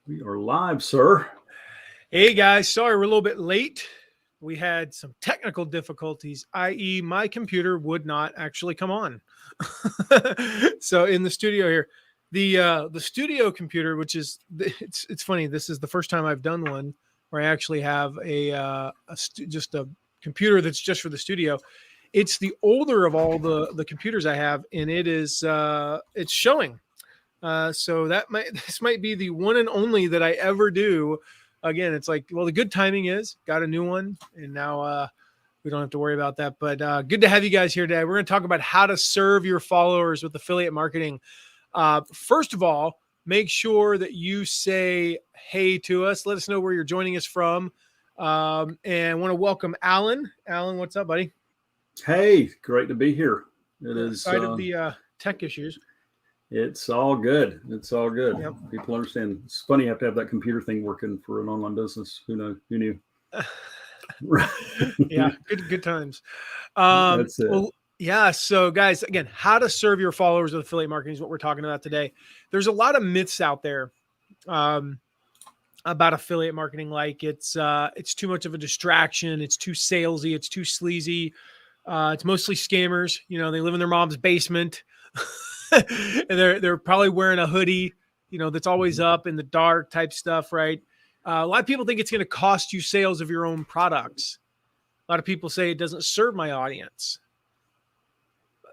We are live, sir. Hey guys, sorry we're a little bit late. We had some technical difficulties, i.e., my computer would not actually come on. So in the studio here, the studio computer, which is it's funny. This is the first time I've done one where I actually have just a computer that's just for the studio. It's the older of all the computers I have, and it's showing. So this might be the one and only that I ever do. Again, it's like, well, the good timing is got a new one, and now we don't have to worry about that. But good to have you guys here today. We're going to talk about how to serve your followers with affiliate marketing. First of all, make sure that you say hey to us. Let us know where you're joining us from, and want to welcome Alan. Alan, what's up, buddy? Hey, great to be here. It is Side of the tech issues. It's all good. It's all good. Yep. People understand. It's funny you have to have that computer thing working for an online business. Who knew? Yeah, good times. That's it. Well, yeah. So, guys, again, how to serve your followers with affiliate marketing is what we're talking about today. There's a lot of myths out there about affiliate marketing, like it's too much of a distraction, it's too salesy, it's too sleazy, it's mostly scammers. You know, they live in their mom's basement. And they're probably wearing a hoodie, that's always up in the dark type stuff, right? A lot of people think it's going to cost you sales of your own products. A lot of people say it doesn't serve my audience.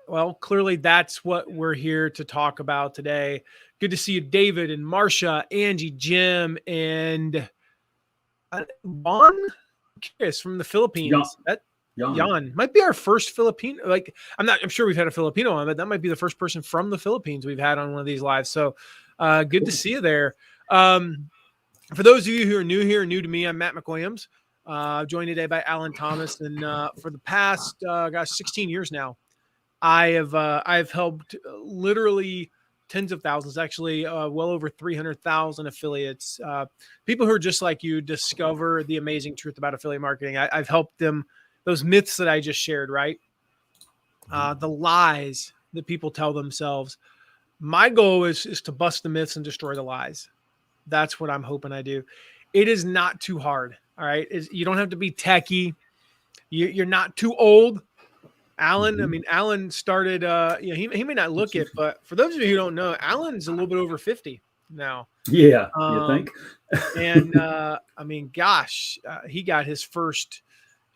Well, clearly that's what we're here to talk about today. Good to see you, David and Marcia, Angie, Jim, and Juan. I'm curious, from the Philippines. Jan might be our first Filipino. I'm sure we've had a Filipino on, but that might be the first person from the Philippines we've had on one of these lives. So good to see you there. For those of you who are new here, new to me, I'm Matt McWilliams, joined today by Alan Thomas. And for the past, 16 years now, I've helped literally tens of thousands, actually well over 300,000 affiliates, people who are just like you, discover the amazing truth about affiliate marketing. I've helped them. Those myths that I just shared, right? The lies that people tell themselves. My goal is to bust the myths and destroy the lies. That's what I'm hoping I do. It is not too hard. All right. You don't have to be techie. You're not too old. Alan, Alan started, he may not look it, but for those of you who don't know, Alan's a little bit over 50 now. Yeah. You think? And gosh, he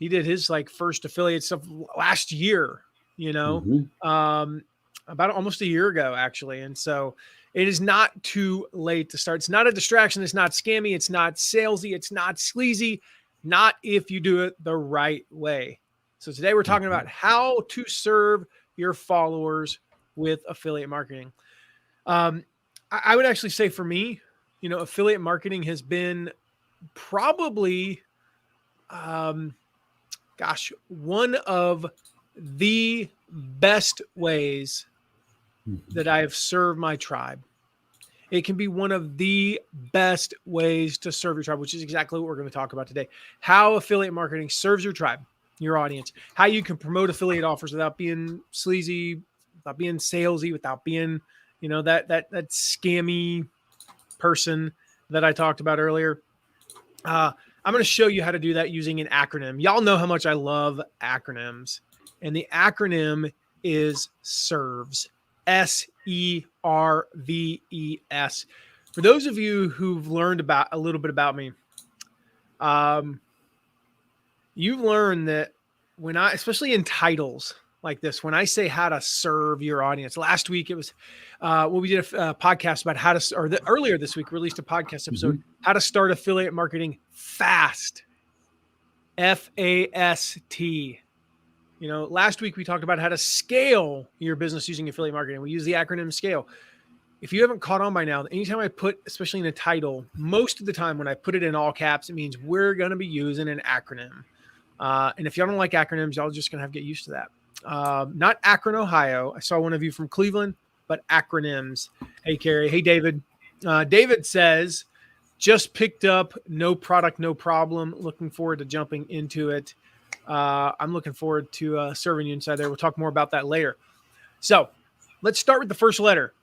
did his first affiliate stuff last year, about almost a year ago, actually. And so it is not too late to start. It's not a distraction. It's not scammy. It's not salesy. It's not sleazy. Not if you do it the right way. So today we're talking about how to serve your followers with affiliate marketing. I would actually say for me, affiliate marketing has been probably, one of the best ways that I have served my tribe. It can be one of the best ways to serve your tribe, which is exactly what we're going to talk about today. How affiliate marketing serves your tribe, your audience, how you can promote affiliate offers without being sleazy, without being salesy, without being, that scammy person that I talked about earlier. I'm going to show you how to do that using an acronym. Y'all know how much I love acronyms. And the acronym is SERVES. SERVES. For those of you who've learned about a little bit about me, you've learned that especially in titles like this, when I say how to serve your audience, last week it was, we did a podcast about earlier this week, released a podcast episode, how to start affiliate marketing fast. FAST. Last week we talked about how to scale your business using affiliate marketing. We use the acronym SCALE. If you haven't caught on by now, anytime I put, especially in a title, most of the time when I put it in all caps, it means we're going to be using an acronym. And if y'all don't like acronyms, y'all just going to have to get used to that. Not Akron, Ohio. I saw one of you from Cleveland, but acronyms. Hey, Carrie. Hey, David. David says, just picked up No Product, No Problem. Looking forward to jumping into it. I'm looking forward to serving you inside there. We'll talk more about that later. So let's start with the first letter.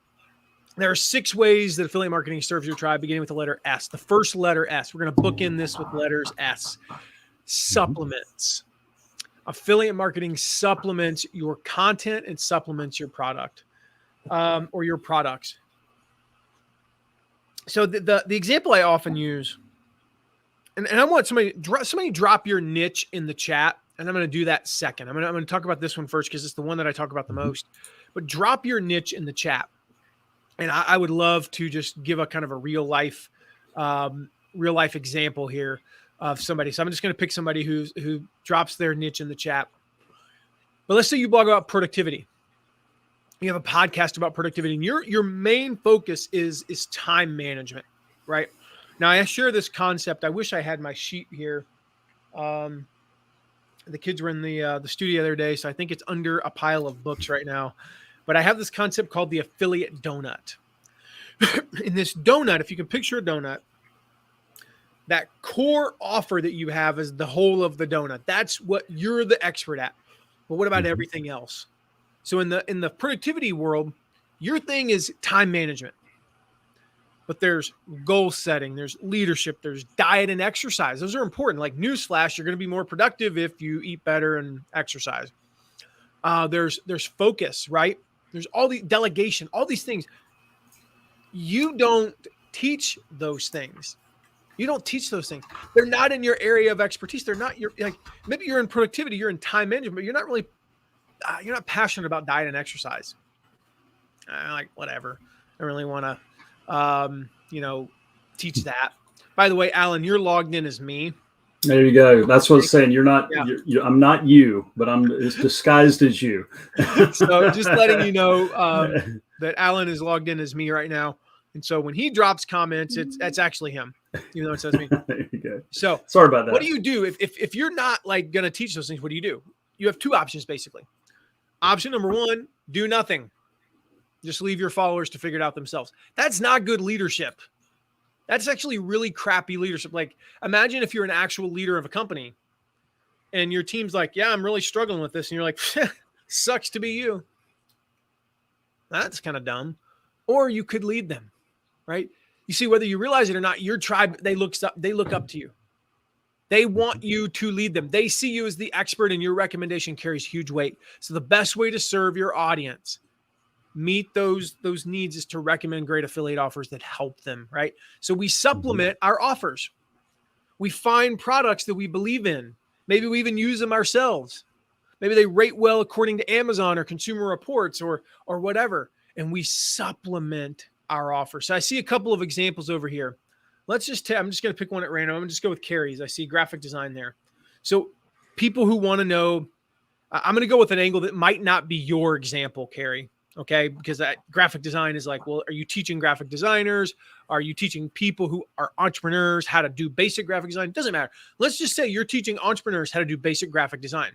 There are 6 ways that affiliate marketing serves your tribe, beginning with the letter S. The first letter S. We're going to bookend this with letters S. Supplements. Affiliate marketing supplements your content and supplements your product, or your products. So the example I often use, and I want somebody drop your niche in the chat, and I'm going to do that second. I'm going to talk about this one first because it's the one that I talk about the most. But drop your niche in the chat. And I would love to just give a kind of a real life example here of somebody. So I'm just going to pick somebody who drops their niche in the chat. But let's say you blog about productivity. You have a podcast about productivity, and your main focus is time management, right? Now I share this concept. I wish I had my sheet here. The kids were in the studio the other day, so I think it's under a pile of books right now. But I have this concept called the affiliate donut. In this donut, if you can picture a donut, that core offer that you have is the whole of the donut. That's what you're the expert at. But what about everything else? So in the productivity world, your thing is time management. But there's goal setting, there's leadership, there's diet and exercise. Those are important. Like newsflash, you're going to be more productive if you eat better and exercise. There's focus, right? There's all the delegation, all these things. You don't teach those things. You don't teach those things. They're not in your area of expertise. They're not maybe you're in productivity, you're in time management, but you're not really, you're not passionate about diet and exercise. Like whatever. I really want to, teach that. By the way, Alan, you're logged in as me. There you go. That's what I'm saying. You're not. Yeah. I'm not you, but it's disguised as you. So just letting you know that Alan is logged in as me right now, and so when he drops comments, that's actually him, even though it says me. There you go. So sorry about that. What do you do if you're not like going to teach those things? What do? You have 2 options basically. Option number 1: do nothing. Just leave your followers to figure it out themselves. That's not good leadership. That's actually really crappy leadership. Like, imagine if you're an actual leader of a company and your team's like, yeah, I'm really struggling with this. And you're like, sucks to be you. That's kind of dumb. Or you could lead them, right? You see, whether you realize it or not, your tribe, they look up to you. They want you to lead them. They see you as the expert, and your recommendation carries huge weight. So the best way to serve your audience, meet those needs, is to recommend great affiliate offers that help them, right? So we supplement our offers. We find products that we believe in. Maybe we even use them ourselves. Maybe they rate well according to Amazon or Consumer Reports or whatever. And we supplement our offer. So I see a couple of examples over here. Let's just I'm just going to pick one at random. I'm going to just go with Carrie's. I see graphic design there. So people who want to know, I'm going to go with an angle that might not be your example, Carrie. Okay, because that graphic design is like, well, are you teaching graphic designers? Are you teaching people who are entrepreneurs how to do basic graphic design? It doesn't matter. Let's just say you're teaching entrepreneurs how to do basic graphic design.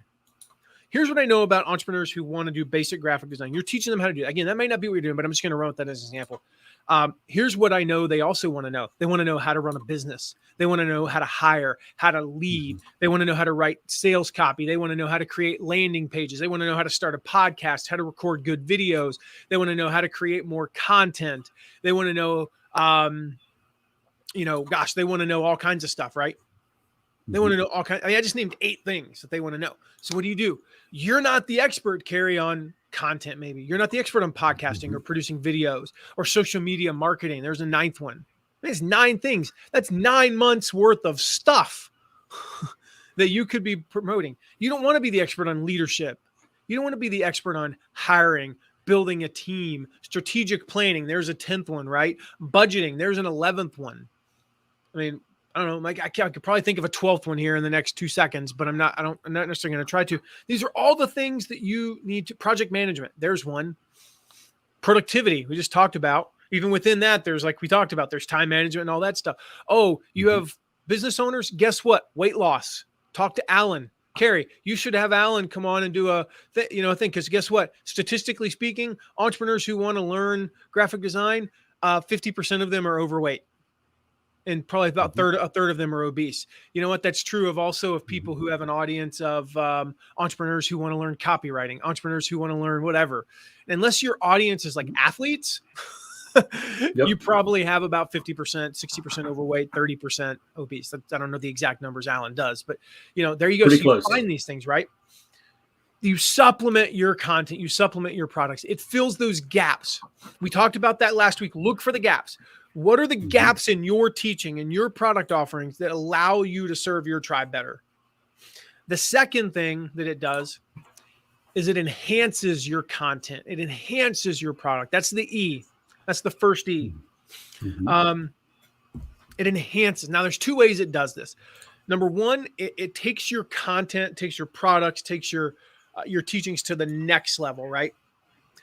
Here's what I know about entrepreneurs who want to do basic graphic design. You're teaching them how to do it. Again, that may not be what you're doing, but I'm just going to run with that as an example. Here's what I know they also want to know. They want to know how to run a business. They want to know how to hire, how to lead. They want to know how to write sales copy. They want to know how to create landing pages. They want to know how to start a podcast, how to record good videos. They want to know how to create more content. They want to know, they want to know all kinds of stuff, right? They want to know all kinds. I just named 8 things that they want to know. So what do? You're not the expert, Carrie, on content. Maybe you're not the expert on podcasting or producing videos or social media marketing. There's a 9th one. There's 9 things. That's 9 months worth of stuff that you could be promoting. You don't want to be the expert on leadership. You don't want to be the expert on hiring, building a team, strategic planning. There's a 10th one, right? Budgeting. There's an 11th one. I mean, I don't know. Like I could probably think of a 12th one here in the next 2 seconds, but I'm not necessarily going to try to. These are all the things that you need to. Project management. There's one. Productivity. We just talked about. Even within that, there's, like we talked about, there's time management and all that stuff. Oh, you have business owners. Guess what? Weight loss. Talk to Alan. Carrie, you should have Alan come on and do a thing, because guess what? Statistically speaking, entrepreneurs who want to learn graphic design, 50% of them are overweight. And probably about a third of them are obese. You know what? That's true of people who have an audience of entrepreneurs who want to learn copywriting, entrepreneurs who want to learn whatever. Unless your audience is like athletes, Yep. you probably have about 50%, 60% overweight, 30% obese. I don't know the exact numbers Alan does, but there you go. Pretty So close. you find these things, right? You supplement your content, you supplement your products. It fills those gaps. We talked about that last week. Look for the gaps. What are the gaps in your teaching and your product offerings that allow you to serve your tribe better? The second thing that it does is it enhances your content. It enhances your product. That's the E. That's the first E. It enhances. Now, there's two ways it does this. Number one, it takes your content, takes your products, takes your teachings to the next level, right?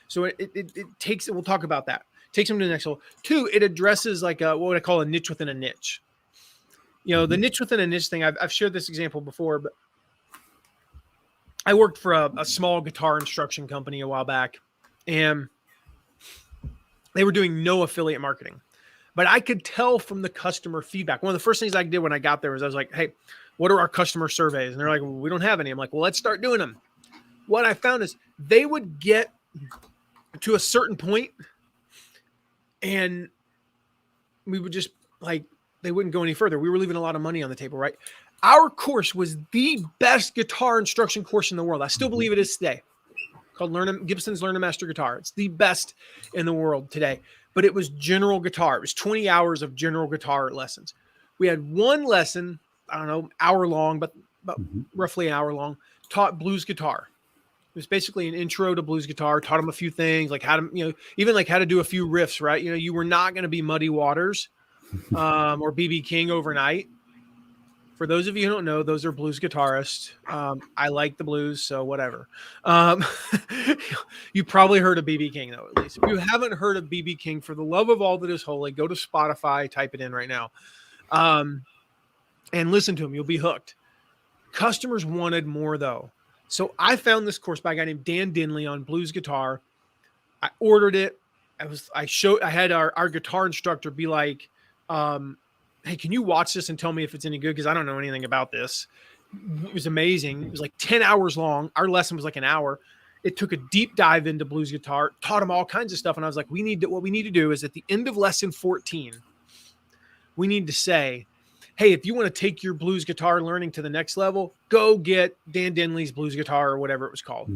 So it takes it. We'll talk about that. Takes them to the next level. Two, it addresses like what would I call a niche within a niche. The niche within a niche thing. I've shared this example before, but I worked for a small guitar instruction company a while back, and they were doing no affiliate marketing. But I could tell from the customer feedback. One of the first things I did when I got there was I was like, hey, what are our customer surveys? And they're like, well, we don't have any. I'm like, well, let's start doing them. What I found is they would get to a certain point and we would just they wouldn't go any further. We were leaving a lot of money on the table, right? Our course was the best guitar instruction course in the world. I still believe it is today. Called Gibson's Learn to Master Guitar. It's the best in the world today. But it was general guitar. It was 20 hours of general guitar lessons. We had one lesson, I don't know, hour long, but roughly an hour long, taught blues guitar. It was basically an intro to blues guitar, taught them a few things, like how to, even like how to do a few riffs, right? You were not going to be Muddy Waters or BB King overnight. For those of you who don't know, those are blues guitarists. I like the blues, so whatever. You probably heard of BB King, though, at least. If you haven't heard of BB King, for the love of all that is holy, go to Spotify, type it in right now, and listen to him. You'll be hooked. Customers wanted more, though. So I found this course by a guy named Dan Dinley on blues guitar. I ordered it. I had our guitar instructor be like, hey, can you watch this and tell me if it's any good? Because I don't know anything about this. It was amazing. It was like 10 hours long. Our lesson was like an hour. It took a deep dive into blues guitar, taught him all kinds of stuff. And I was like, what we need to do is at the end of lesson 14, we need to say, hey, if you want to take your blues guitar learning to the next level, go get Dan Dinley's blues guitar or whatever it was called.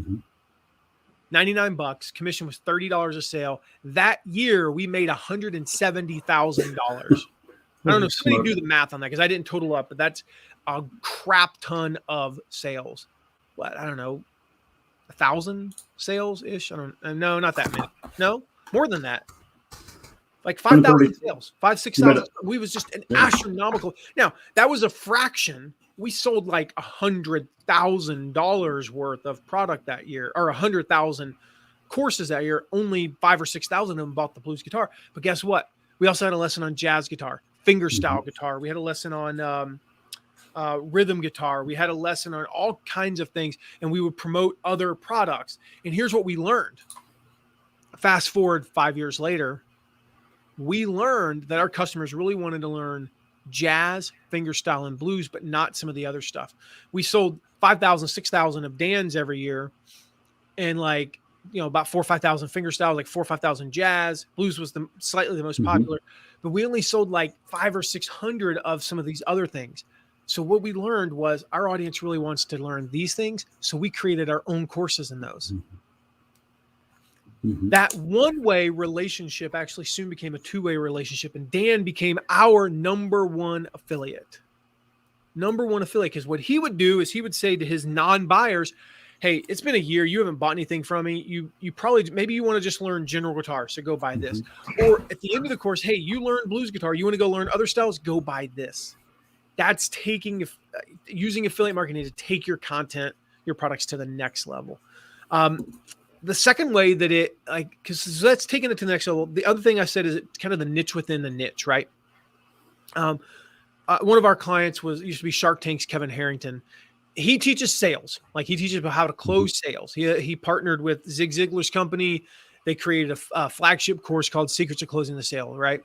$99. Commission was $30 a sale. That year, we made $170,000. I don't know. Somebody do the math on that because I didn't total up, but that's a crap ton of sales. What? I don't know. 1,000 sales ish. No, not that many. No, more than that. Like 5,000 sales, 6,000. We was just an astronomical. Now that was a fraction. We sold like $100,000 worth of product that year, or 100,000 courses that year. Only 5,000 or 6,000 of them bought the blues guitar. But guess what? We also had a lesson on jazz guitar, fingerstyle guitar. We had a lesson on rhythm guitar. We had a lesson on all kinds of things, and we would promote other products. And here's what we learned. Fast forward 5 years later, we learned that our customers really wanted to learn jazz, fingerstyle, and blues, but not some of the other stuff. We sold 5,000, 6,000 of Dan's every year, and about 4,000 or 5,000 fingerstyle, like 4,000 or 5,000 jazz. Blues was slightly the most popular, but we only sold like 500 or 600 of some of these other things. So what we learned was our audience really wants to learn these things. So we created our own courses in those. That one-way relationship actually soon became a two-way relationship, and Dan became our number one affiliate. Because what he would do is he would say to his non-buyers, hey, it's been a year. You haven't bought anything from me. You probably, maybe you want to just learn general guitar. So go buy this. Or at the end of the course, hey, you learned blues guitar. You want to go learn other styles? Go buy this. That's using affiliate marketing to take your content, your products to the next level. The second way that because that's taking it to the next level. The other thing I said is it's kind of the niche within the niche, right? One of our clients used to be Shark Tank's Kevin Harrington. He teaches sales. Like he teaches about how to close sales. He partnered with Zig Ziglar's company. They created a flagship course called Secrets of Closing the Sale, right?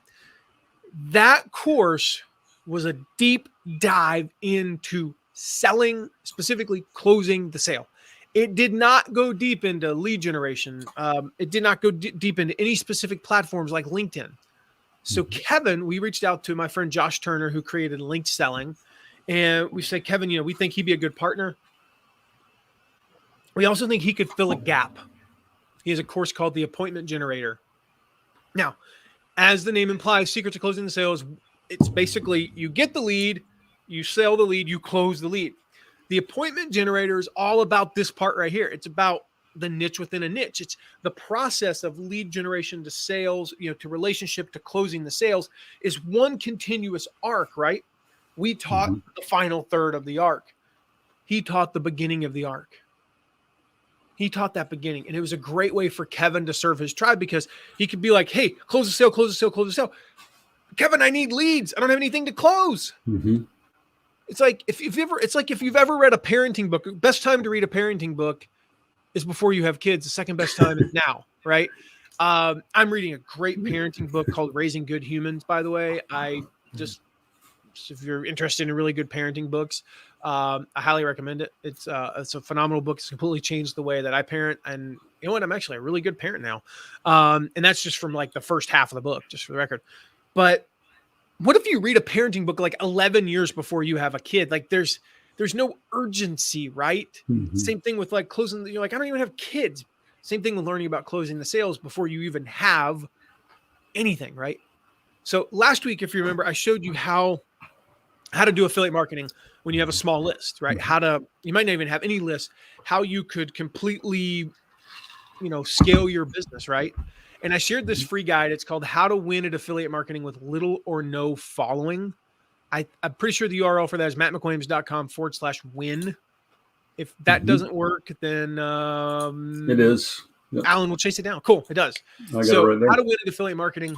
That course was a deep dive into selling, specifically closing the sale. It did not go deep into lead generation. It did not go deep into any specific platforms like LinkedIn. So Kevin, we reached out to my friend Josh Turner, who created Linked Selling. And we said, Kevin, we think he'd be a good partner. We also think he could fill a gap. He has a course called the Appointment Generator. Now, as the name implies, secret to closing the sales, it's basically you get the lead, you sell the lead, you close the lead. The Appointment Generator is all about this part right here. It's about the niche within a niche. It's the process of lead generation to sales, to relationship to closing the sales is one continuous arc, right? We taught the final third of the arc. He taught the beginning of the arc. He taught that beginning. And it was a great way for Kevin to serve his tribe because he could be like, hey, close the sale, close the sale, close the sale. Kevin, I need leads. I don't have anything to close. It's like if you've ever read a parenting book, best time to read a parenting book is before you have kids. The second best time is now, right? I'm reading a great parenting book called Raising Good Humans, by the way. If you're interested in really good parenting books, I highly recommend it. It's a phenomenal book. It's completely changed the way that I parent. And you know what? I'm actually a really good parent now. And that's just from like the first half of the book, just for the record. But what if you read a parenting book like 11 years before you have a kid? Like there's no urgency, right? Same thing with like closing. You're like, I don't even have kids. Same thing with learning about closing the sales before you even have anything, right? So last week, if you remember, I showed you how to do affiliate marketing when you have a small list, right? You might not even have any list, how you could completely, scale your business, right? And I shared this free guide. It's called How to Win at Affiliate Marketing with Little or No Following. I'm pretty sure the URL for that is mattmcwilliams.com/win. If that doesn't work, then it is. Yep. Alan will chase it down. Cool. It does. So right how to win at affiliate marketing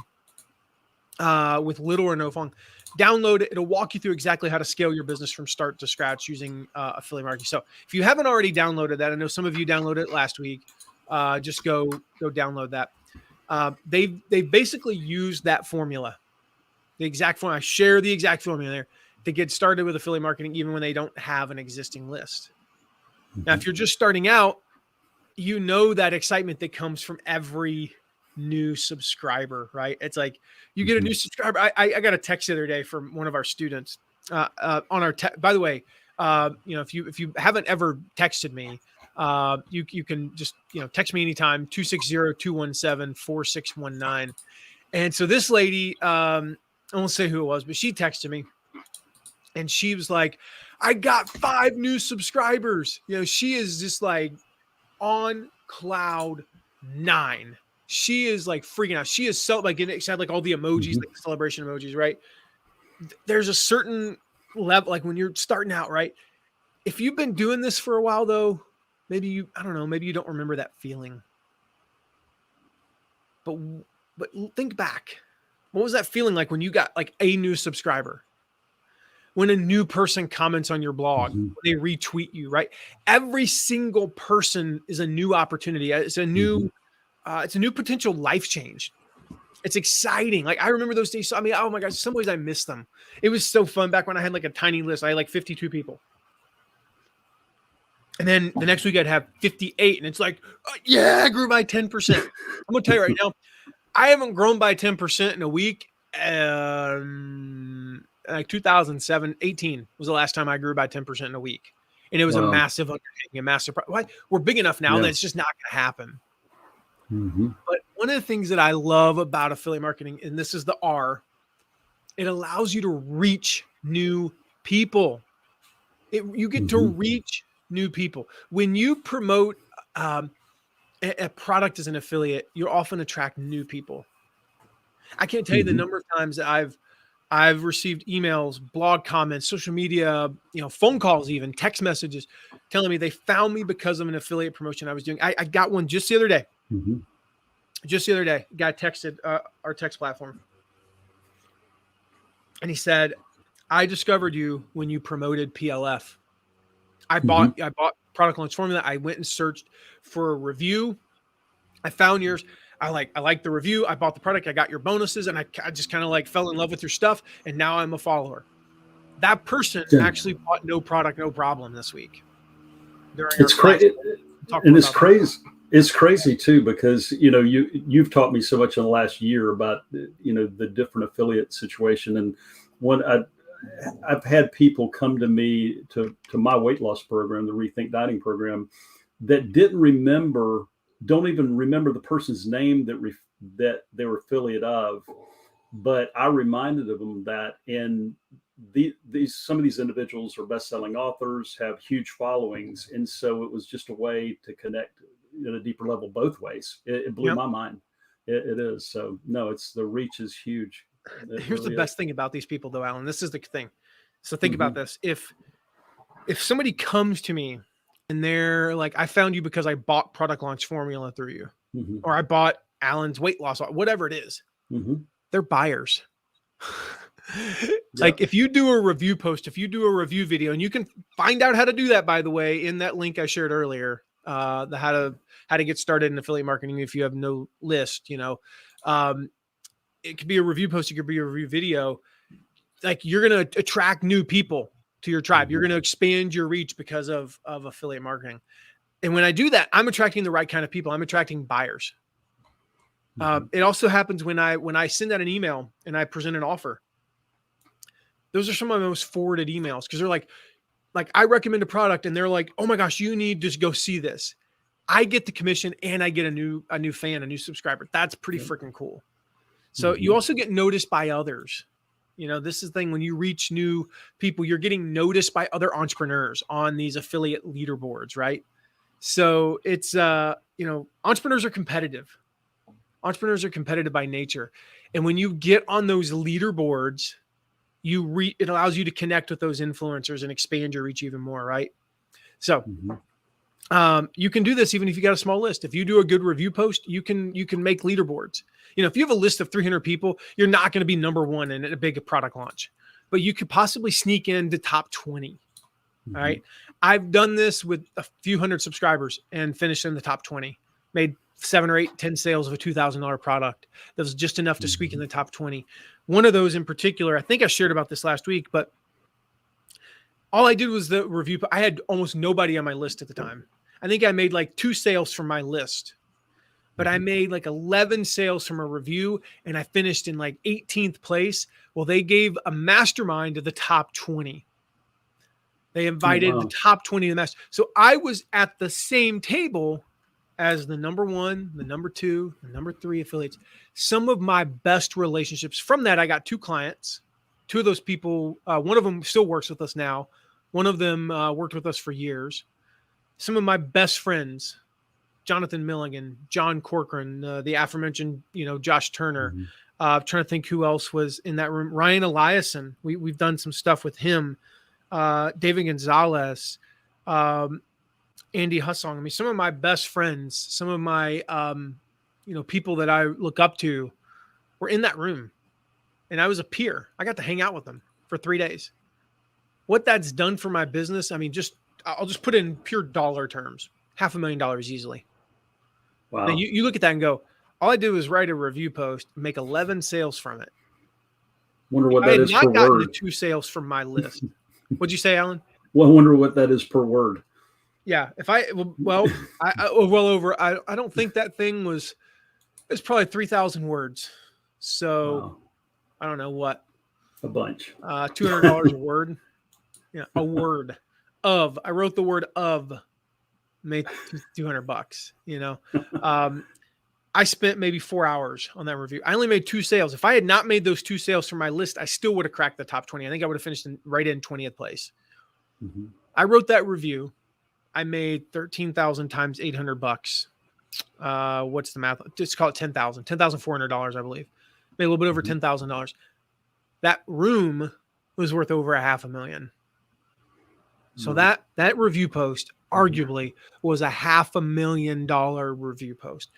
with little or no following. Download it. It'll walk you through exactly how to scale your business from start to scratch using affiliate marketing. So if you haven't already downloaded that, I know some of you downloaded it last week. Just go download that. They basically use that formula, the exact formula. I share the exact formula there to get started with affiliate marketing, even when they don't have an existing list. Now, if you're just starting out, that excitement that comes from every new subscriber, right? It's like you get a new subscriber. I got a text the other day from one of our students on our by the way, if you haven't ever texted me, you can just text me anytime, 260-217-4619. And so this lady, I won't say who it was, but she texted me and she was like, I got 5 new subscribers. She is just like on cloud 9. She is like freaking out. She is so like excited, like all the emojis, like the celebration emojis, right? There's a certain level, like when you're starting out, right? If you've been doing this for a while though, maybe you don't remember that feeling. But think back. What was that feeling like when you got like a new subscriber? When a new person comments on your blog, they retweet you, right? Every single person is a new opportunity. It's a new potential life change. It's exciting. Like I remember those days. I mean, oh my gosh, some ways I miss them. It was so fun back when I had like a tiny list. I had like 52 people. And then the next week I'd have 58. And it's like, yeah, I grew by 10%. I'm going to tell you right now, I haven't grown by 10% in a week. Like 2018 was the last time I grew by 10% in a week. And it was a massive undertaking, a massive problem. We're big enough now that it's just not going to happen. But one of the things that I love about affiliate marketing, and this is the R, it allows you to reach new people. You get to reach new people. When you promote a product as an affiliate, you often attract new people. I can't tell you the number of times that I've received emails, blog comments, social media, phone calls, even text messages telling me they found me because of an affiliate promotion I was doing. I got one just the other day. Just the other day, a guy texted our text platform. And he said, I discovered you when you promoted PLF. I bought Product Launch Formula. I went and searched for a review. I found yours. I like the review. I bought the product. I got your bonuses, and I just kind of like fell in love with your stuff. And now I'm a follower. That person actually bought no product, no problem this week. It's crazy. talk And more it's about crazy. It's crazy too, because, you've taught me so much in the last year about, the different affiliate situation. And when I've had people come to me to my weight loss program, the Rethink Dieting program, that don't even remember the person's name that they were affiliate of, but I reminded them that. And some of these individuals are best-selling authors, have huge followings, and so it was just a way to connect at a deeper level both ways. It blew my mind. It is. So no, the reach is huge. Here's the best thing about these people, though, Alan. This is the thing. So think Mm-hmm. about this. If somebody comes to me and they're like, I found you because I bought Product Launch Formula through you, Mm-hmm. or I bought Alan's weight loss, whatever it is, Mm-hmm. they're buyers. Yep. Like if you do a review post, if you do a review video, and you can find out how to do that, by the way, in that link I shared earlier, the how to get started in affiliate marketing if you have no list, it could be a review post, it could be a review video. Like you're going to attract new people to your tribe. Mm-hmm. You're going to expand your reach because of affiliate marketing. And when I do that, I'm attracting the right kind of people. I'm attracting buyers. Mm-hmm. It also happens when I send out an email and I present an offer. Those are some of my most forwarded emails because they're like I recommend a product and they're like, oh my gosh, you need to go see this. I get the commission and I get a new fan, a new subscriber. That's pretty freaking cool. So you also get noticed by others. This is the thing, when you reach new people, you're getting noticed by other entrepreneurs on these affiliate leaderboards, right? So it's, entrepreneurs are competitive. Entrepreneurs are competitive by nature. And when you get on those leaderboards, it allows you to connect with those influencers and expand your reach even more, right? So you can do this even if you got a small list. If you do a good review post, you can make leaderboards. If you have a list of 300 people, you're not going to be number one in a big product launch, but you could possibly sneak into top 20. All right. I've done this with a few hundred subscribers and finished in the top 20, made 7 or 8, 10 sales of a $2,000 product. That was just enough to squeak in the top 20. One of those in particular, I think I shared about this last week, but all I did was the review. I had almost nobody on my list at the time. I think I made like 2 sales from my list, but I made like 11 sales from a review and I finished in like 18th place. Well, they gave a mastermind to the top 20. They invited the top 20 to the master. So I was at the same table as the number 1, the number 2, the number 3 affiliates. Some of my best relationships from that, I got 2 clients. 2 of those people, one of them still works with us now. One of them worked with us for years. Some of my best friends, Jonathan Milligan, John Corcoran, the aforementioned, Josh Turner. Trying to think who else was in that room. Ryan Eliason. We've done some stuff with him. David Gonzalez, Andy Hussong. I mean, some of my best friends, some of my, people that I look up to were in that room, and I was a peer. I got to hang out with them for 3 days. What that's done for my business, I mean, I'll just put it in pure dollar terms, $500,000 easily. Wow. Now you look at that and go, all I did was write a review post, make 11 sales from it. Wonder what that is per word. I had not gotten the 2 sales from my list. What'd you say, Alan? Well, I wonder what that is per word. Yeah. I don't think that thing it's probably 3,000 words. So I don't know what. A bunch. $200 a word. Yeah. A word of, I wrote the word of, made $200, I spent maybe 4 hours on that review. I only made 2 sales. If I had not made those 2 sales from my list, I still would have cracked the top 20. I think I would have finished right in 20th place. I wrote that review. I made 13,000 times $800. What's the math? Just call it $10,400, I believe. Made a little bit over $10,000. That room was worth over $500,000. So that review post arguably was a $500,000 review post.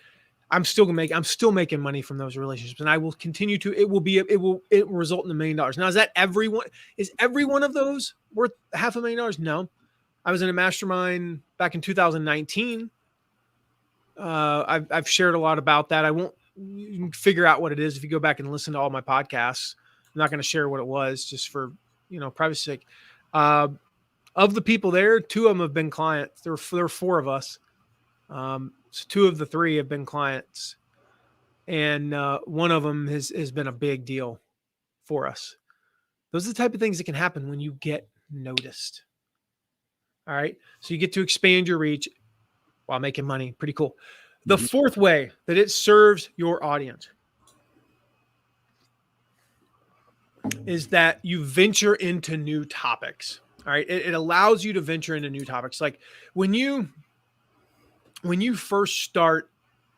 I'm still making money from those relationships, and I will continue to. It will result in $1 million. Now, is every one of those worth $500,000? No. I was in a mastermind back in 2019. I've shared a lot about that. You can figure out what it is if you go back and listen to all my podcasts. I'm not going to share what it was just for privacy's sake. Of the people there, 2 of them have been clients. There were 4 of us. So 2 of the 3 have been clients, and one of them has been a big deal for us. Those are the type of things that can happen when you get noticed. All right. So you get to expand your reach while making money. Pretty cool. The 4th way that it serves your audience is that you venture into new topics. All right. It allows you to venture into new topics. Like when you first start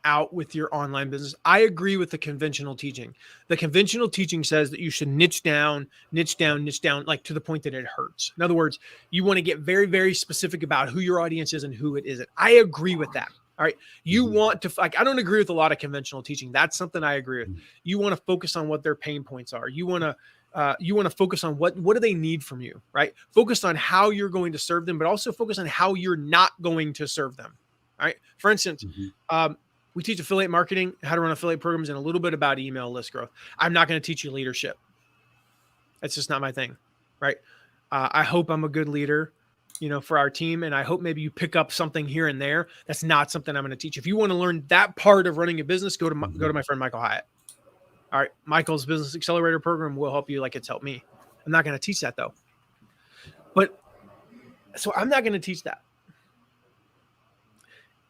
out with your online business, I agree with the conventional teaching. The conventional teaching says that you should niche down, like to the point that it hurts. In other words, you want to get very, very specific about who your audience is and who it isn't. I agree with that. All right. You want to, like, I don't agree with a lot of conventional teaching. That's something I agree with. You want to focus on what their pain points are. You want to focus on what do they need from you, right? Focus on how you're going to serve them, but also focus on how you're not going to serve them. All right. For instance, we teach affiliate marketing, how to run affiliate programs, and a little bit about email list growth. I'm not going to teach you leadership. That's just not my thing, right? I hope I'm a good leader, for our team, and I hope maybe you pick up something here and there. That's not something I'm going to teach. If you want to learn that part of running a business, go to my friend Michael Hyatt. All right, Michael's Business Accelerator program will help you like it's helped me. I'm not going to teach that though. But so I'm not going to teach that.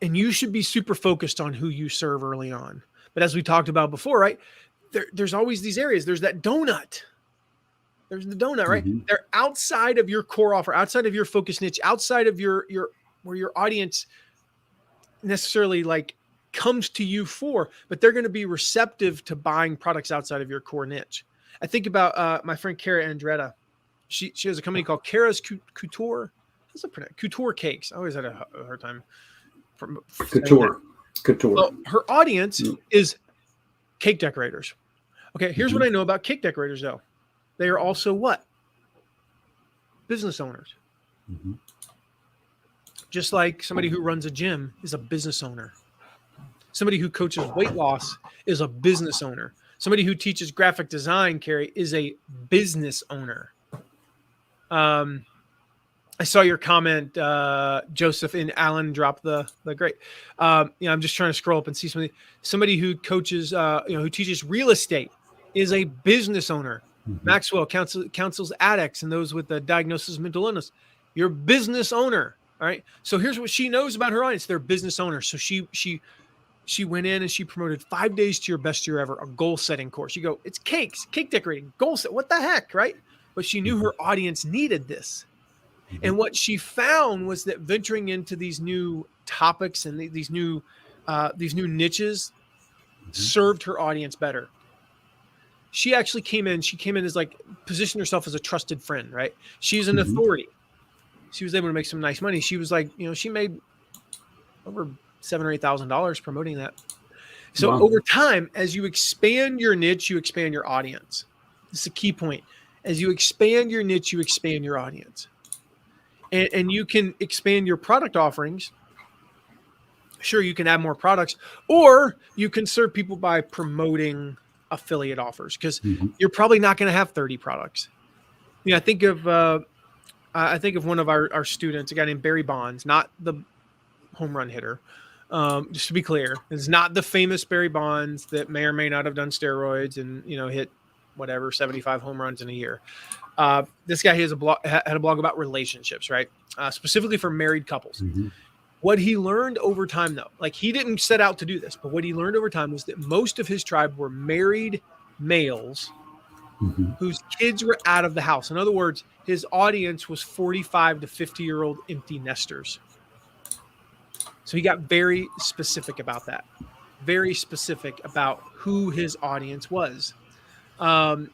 And you should be super focused on who you serve early on. But as we talked about before, right, there's always these areas. There's that donut. There's the donut, right? They're outside of your core offer, outside of your focus niche, outside of your where your audience necessarily like comes to you for, but they're going to be receptive to buying products outside of your core niche. I think about my friend Kara Andretta. She has a company called Kara's Couture. How's it pronounced? Couture Cakes. I always had a hard time. Couture. Well, her audience is cake decorators. Okay, here's what I know about cake decorators, though. They are also what? Business owners. Just like somebody who runs a gym is a business owner. Somebody who coaches weight loss is a business owner. Somebody who teaches graphic design, Carrie, is a business owner. I saw your comment, Joseph, and Alan dropped the great. I'm just trying to scroll up and see somebody who coaches, who teaches real estate is a business owner. Maxwell counsels addicts and those with the diagnosis of mental illness. You're a business owner. All right. So here's what she knows about her audience. They're business owners. So she went in and she promoted 5 days to your best year ever, a goal setting course. You go, it's cake decorating, goal set. What the heck, right? But she knew her audience needed this. And what she found was that venturing into these new topics and these new niches served her audience better. She actually came in as like positioned herself as a trusted friend, right? She's an authority. She was able to make some nice money. She was like, she made over $7,000 or $8,000 promoting that. So over time, as you expand your niche, you expand your audience. This is a key point. As you expand your niche, you expand your audience. And you can expand your product offerings. Sure, you can add more products, or you can serve people by promoting affiliate offers because you're probably not going to have 30 products. I think of one of our students, a guy named Barry Bonds, not the home run hitter. Just to be clear, it's not the famous Barry Bonds that may or may not have done steroids and hit whatever 75 home runs in a year. This guy had a blog about relationships, right? Specifically for married couples. What he learned over time, though, like he didn't set out to do this, but what he learned over time was that most of his tribe were married males whose kids were out of the house. In other words, his audience was 45 to 50-year-old empty nesters. So he got very specific about that, very specific about who his audience was. Hang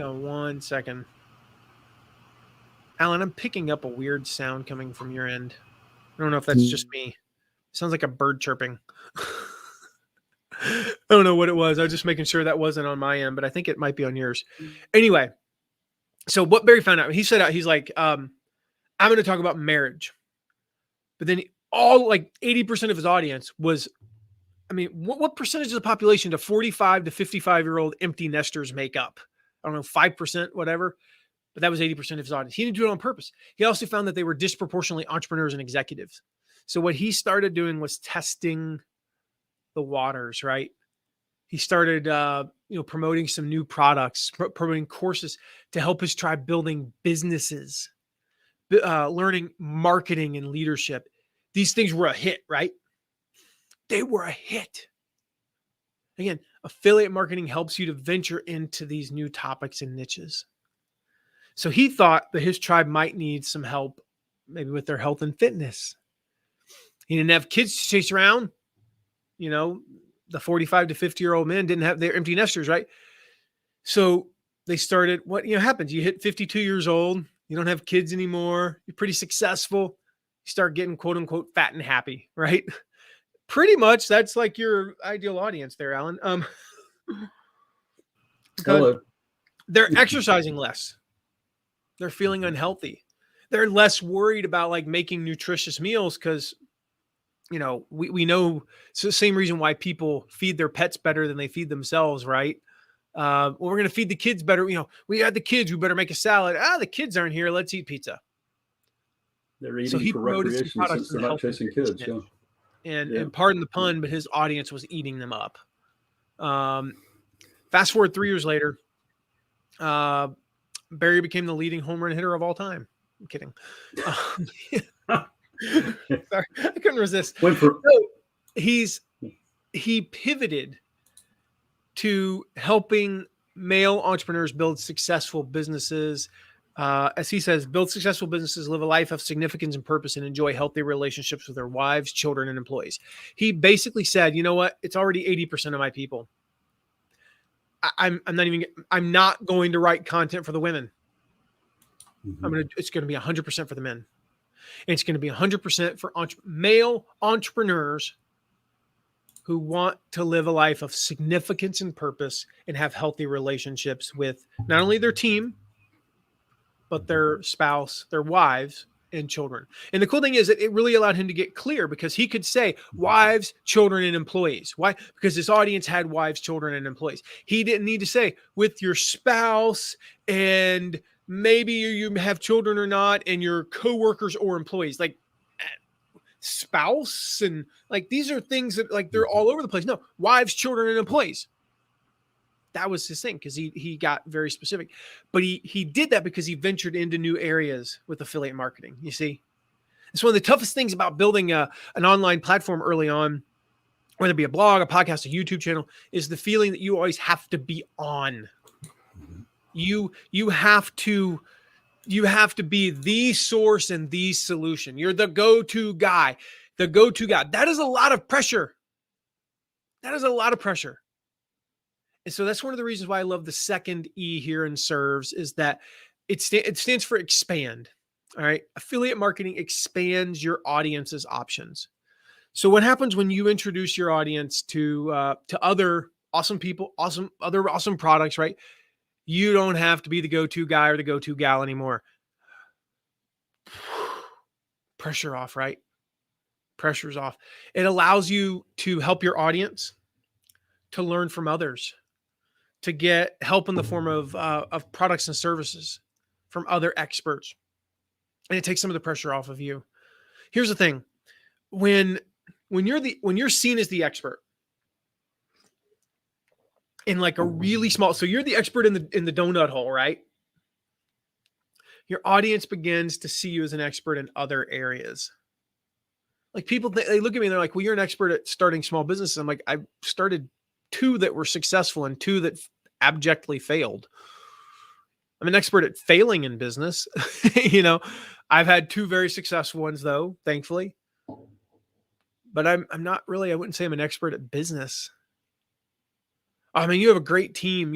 on one second. Alan, I'm picking up a weird sound coming from your end. I don't know if that's just me. It sounds like a bird chirping. I don't know what it was. I was just making sure that wasn't on my end, but I think it might be on yours. Anyway, so what Barry found out, he's like, I'm going to talk about marriage. But then all like 80% of his audience was, what percentage of the population do 45 to 55-year-old empty nesters make up? I don't know, 5%, whatever. But that was 80% of his audience. He didn't do it on purpose. He also found that they were disproportionately entrepreneurs and executives. So what he started doing was testing the waters, right? He started, promoting some new products, promoting courses to help his tribe, building businesses, learning marketing and leadership. These things were a hit, right? They were a hit. Again, affiliate marketing helps you to venture into these new topics and niches. So he thought that his tribe might need some help, maybe with their health and fitness. He didn't have kids to chase around. The 45 to 50-year-old men didn't have their empty nesters, right? So they started, what happens? You hit 52 years old, you don't have kids anymore, you're pretty successful, you start getting quote unquote fat and happy, right? Pretty much that's like your ideal audience there, Alan. Because Hello. they're exercising less. They're feeling unhealthy. They're less worried about like making nutritious meals because, we know it's the same reason why people feed their pets better than they feed themselves, right? Well, we're going to feed the kids better. We had the kids, we better make a salad. The kids aren't here. Let's eat pizza. They're eating So he for promoted some recreation products since in they're the not health and chasing fitness kids. niche. Yeah. And pardon the pun, but his audience was eating them up. Fast forward 3 years later, Barry became the leading home run hitter of all time. I'm kidding. Sorry, I couldn't resist. He pivoted to helping male entrepreneurs build successful businesses. As he says, build successful businesses, live a life of significance and purpose, and enjoy healthy relationships with their wives, children, and employees. He basically said, you know what? It's already 80% of my people. I'm not going to write content for the women. It's going to be 100% for the men. And it's going to be 100% for male entrepreneurs who want to live a life of significance and purpose and have healthy relationships with not only their team, but their spouse, their wives, and children. And the cool thing is that it really allowed him to get clear because he could say wives, children, and employees. Why? Because his audience had wives, children, and employees. He didn't need to say with your spouse and maybe you have children or not and your coworkers or employees. Like spouse and like these are things that like they're all over the place. No, wives, children, and employees. That was his thing because he got very specific. But he did that because he ventured into new areas with affiliate marketing. You see, it's one of the toughest things about building an online platform early on, whether it be a blog, a podcast, a YouTube channel, is the feeling that you always have to be on. You have to be the source and the solution. You're the go-to guy. That is a lot of pressure. And so that's one of the reasons why I love the second E here in serves is that it stands for expand. All right. Affiliate marketing expands your audience's options. So what happens when you introduce your audience to other awesome people, other awesome products, right? You don't have to be the go-to guy or the go-to gal anymore. Pressure off, right? Pressure's off. It allows you to help your audience, to learn from others, to get help in the form of products and services from other experts. And it takes some of the pressure off of you. Here's the thing. When you're seen as the expert in like a really small, so you're the expert in the donut hole, right? Your audience begins to see you as an expert in other areas. Like people, they look at me and they're like, well, you're an expert at starting small businesses. I'm like, I started 2 that were successful and 2 that abjectly failed. I'm an expert at failing in business. I've had 2 very successful ones though, thankfully. But I'm not really, I wouldn't say I'm an expert at business. I mean, you have a great team.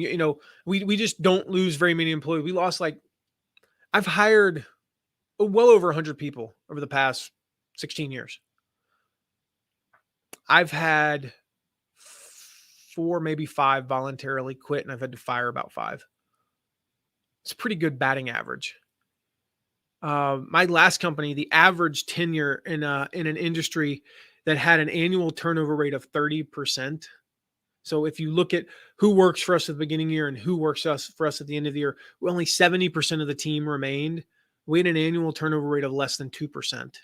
We just don't lose very many employees. We lost I've hired well over 100 people over the past 16 years. I've had 4, maybe 5 voluntarily quit, and I've had to fire about 5. It's a pretty good batting average. My last company, the average tenure in an industry that had an annual turnover rate of 30%. So if you look at who works for us at the beginning of the year and who works for us at the end of the year, only 70% of the team remained. We had an annual turnover rate of less than 2%.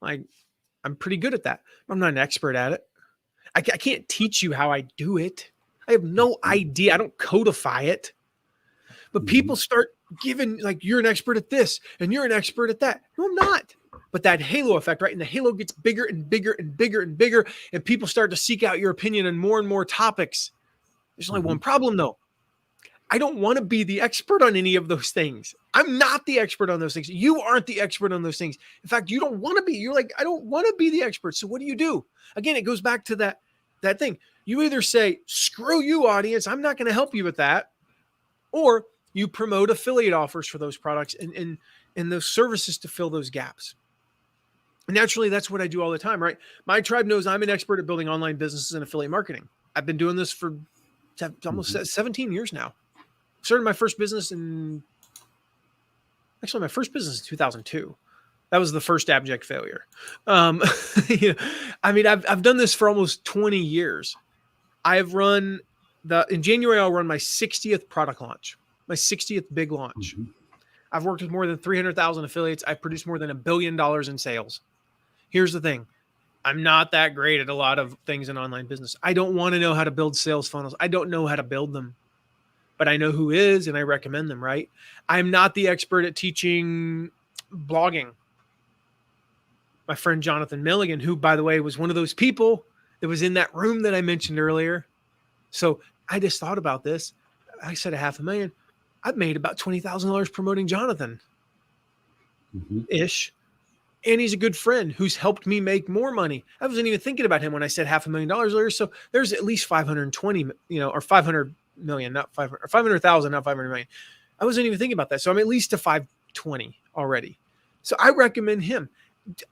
Like, I'm pretty good at that. I'm not an expert at it. I can't teach you how I do it. I have no idea. I don't codify it. But people start giving, like, you're an expert at this and you're an expert at that. No, I'm not. But that halo effect, right? And the halo gets bigger and bigger and bigger and bigger. And people start to seek out your opinion on more and more topics. There's only one problem, though. I don't want to be the expert on any of those things. I'm not the expert on those things. You aren't the expert on those things. In fact, you don't want to be. You're like, I don't want to be the expert. So what do? Again, it goes back to that thing. You either say, screw you, audience, I'm not going to help you with that. Or you promote affiliate offers for those products and those services to fill those gaps. And naturally, that's what I do all the time, right? My tribe knows I'm an expert at building online businesses and affiliate marketing. I've been doing this for almost 17 years now. Started my first business in 2002. That was the first abject failure. I mean, I've done this for almost 20 years. I've run in January, I'll run my 60th product launch, my 60th big launch. I've worked with more than 300,000 affiliates. I've produced more than $1 billion in sales. Here's the thing. I'm not that great at a lot of things in online business. I don't want to know how to build sales funnels. I don't know how to build them, but I know who is, and I recommend them, right? I'm not the expert at teaching blogging. My friend Jonathan Milligan, who, by the way, was one of those people that was in that room that I mentioned earlier. So I just thought about this. I said $500,000. I've made about $20,000 promoting Jonathan ish. And he's a good friend who's helped me make more money. I wasn't even thinking about him when I said $500,000 earlier. So there's at least 520, or 500 million, not 500, or 500,000, not 500 million. I wasn't even thinking about that. So I'm at least to 520 already. So I recommend him.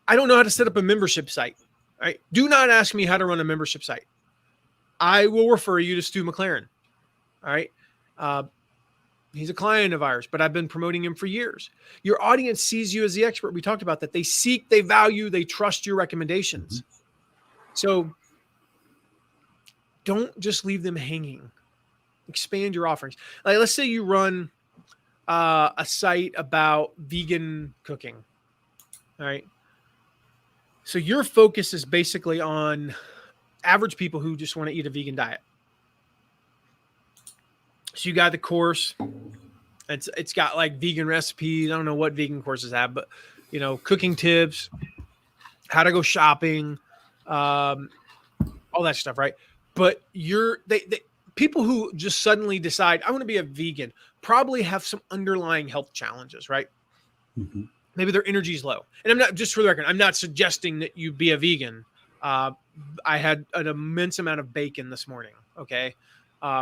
I don't know how to set up a membership site. All right. Do not ask me how to run a membership site. I will refer you to Stu McLaren. All right. He's a client of ours, but I've been promoting him for years. Your audience sees you as the expert. We talked about that. They seek, they value, they trust your recommendations. So don't just leave them hanging. Expand your offerings. Like, let's say you run a site about vegan cooking. All right. So your focus is basically on average people who just want to eat a vegan diet. So you got the course. It's got like vegan recipes. I don't know what vegan courses have, but cooking tips, how to go shopping, all that stuff, right? But people who just suddenly decide I want to be a vegan probably have some underlying health challenges, right? Maybe their energy is low. And I'm not, just for the record, I'm not suggesting that you be a vegan. I had an immense amount of bacon this morning. Okay.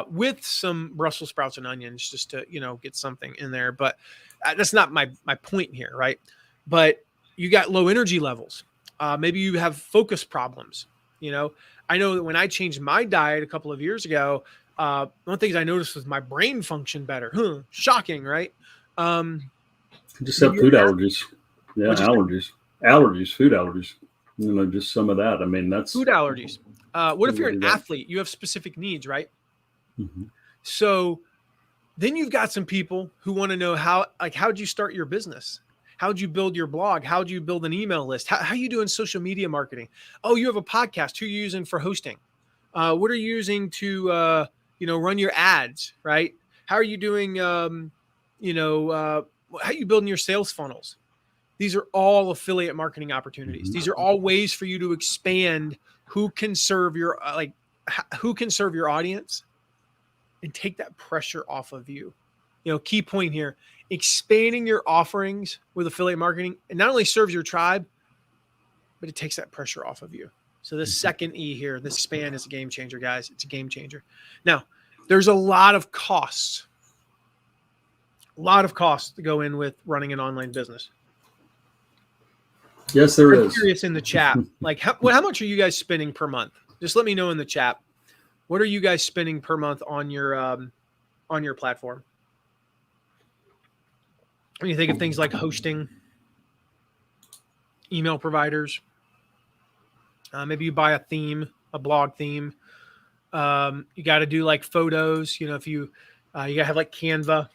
With some Brussels sprouts and onions just to, get something in there. But that's not my point here, right? But you got low energy levels. Maybe you have focus problems. I know that when I changed my diet a couple of years ago, one of the things I noticed was my brain function better. Shocking, right? Just have food allergies. Yeah, allergies, food allergies. Just some of that. I mean, that's food allergies. What if you're an athlete? You have specific needs, right? So then you've got some people who want to know how'd you start your business? How'd you build your blog? How'd you build an email list? How you doing social media marketing? Oh, you have a podcast. Who are you using for hosting? What are you using to, run your ads, right? How are you doing, how are you building your sales funnels? These are all affiliate marketing opportunities. These are all ways for you to expand who can serve your audience and take that pressure off of you. Key point here, expanding your offerings with affiliate marketing, it not only serves your tribe, but it takes that pressure off of you. So this second E here, this span is a game changer, guys. It's a game changer. Now, there's a lot of costs to go in with running an online business. Yes, there is. Curious in the chat, like how much are you guys spending per month? Just let me know in the chat. What are you guys spending per month on your platform? When you think of things like hosting, email providers, maybe you buy a blog theme. You got to do like photos. If you got to have like Canva.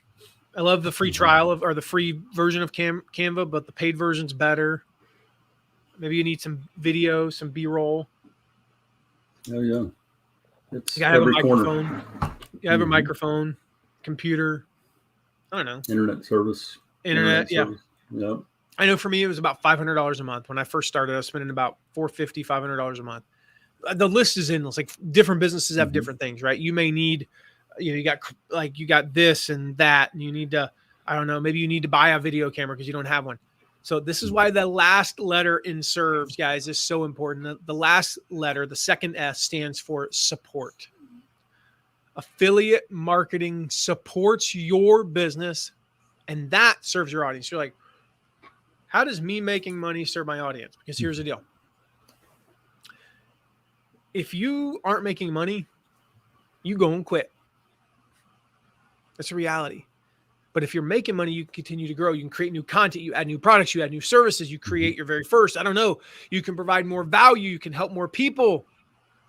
I love the free trial or the free version of Canva, but the paid version's better. Maybe you need some video, some B-roll. Oh yeah. You It's gotta have a every corner. microphone. You have a microphone, computer. I don't know. Internet service. Internet, yeah. Service. Yep. I know for me, it was about $500 a month. When I first started, I was spending about $450, $500 a month. The list is endless. Like different businesses have different things, right? You may need, you got this and that, and you need to, I don't know, maybe you need to buy a video camera because you don't have one. So this is why the last letter in serves, guys, is so important. The last letter, the second S, stands for support. Affiliate marketing supports your business, and that serves your audience. You're like, how does me making money serve my audience? Because here's the deal. If you aren't making money, you go and quit. That's a reality. But if you're making money, you can continue to grow. You can create new content. You add new products. You add new services. You create your very first. I don't know. You can provide more value. You can help more people.